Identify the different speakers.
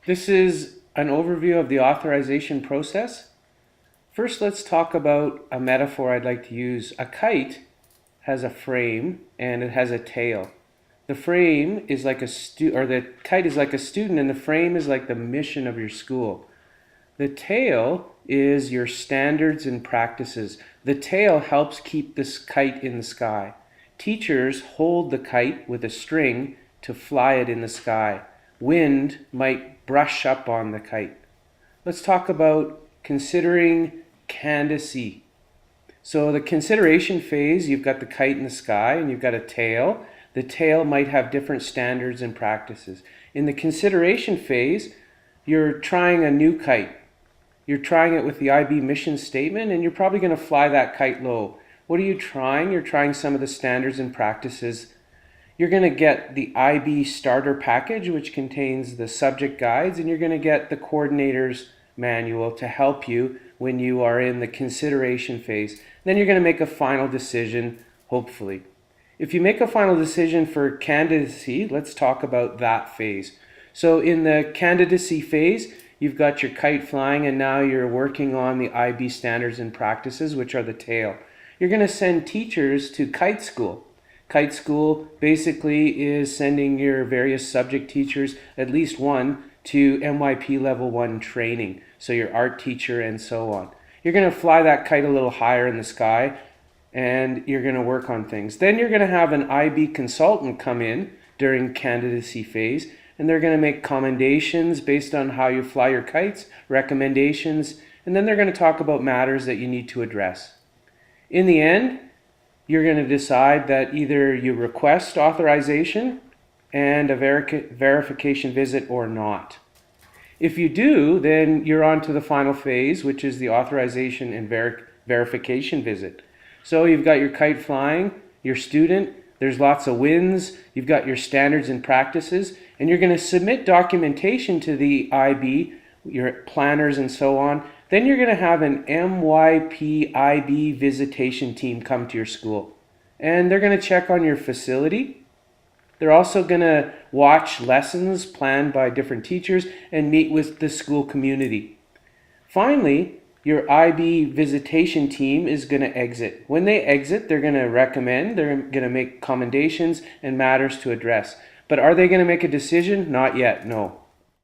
Speaker 1: This is an overview of the authorization process. First, let's talk about a metaphor I'd like to use. A kite has a frame and it has a tail. The frame is like the kite is like a student, and the frame is like the mission of your school. The tail is your standards and practices. The tail helps keep this kite in the sky. Teachers hold the kite with a string to fly it in the sky. Wind might brush up on the kite. Let's talk about considering candidacy. So the consideration phase, you've got the kite in the sky and you've got a tail. The tail might have different standards and practices. In the consideration phase, you're trying a new kite. You're trying it with the IB mission statement, and you're probably going to fly that kite low. What are you trying? You're trying some of the standards and practices. You're going to get the IB starter package, which contains the subject guides, and you're going to get the coordinator's manual to help you when you are in the consideration phase. Then you're going to make a final decision, hopefully. If you make a final decision for candidacy, let's talk about that phase. So in the candidacy phase, you've got your kite flying, and now you're working on the IB standards and practices, which are the tail. You're going to send teachers to kite school. Kite school basically is sending your various subject teachers, at least one, to MYP level 1 training. So your art teacher and so on. You're going to fly that kite a little higher in the sky, and you're going to work on things. Then you're going to have an IB consultant come in during candidacy phase, and they're going to make commendations based on how you fly your kites, recommendations, and then they're going to talk about matters that you need to address. In the end, you're going to decide that either you request authorization and a verification visit or not. If you do, then you're on to the final phase, which is the authorization and verification visit. So you've got your kite flying, your student, there's lots of winds, you've got your standards and practices, and you're going to submit documentation to the IB, your planners and so on. Then you're going to have an MYP IB visitation team come to your school. And they're going to check on your facility. They're also going to watch lessons planned by different teachers and meet with the school community. Finally, your IB visitation team is going to exit. When they exit, they're going to recommend, they're going to make commendations and matters to address. But are they going to make a decision? Not yet, no.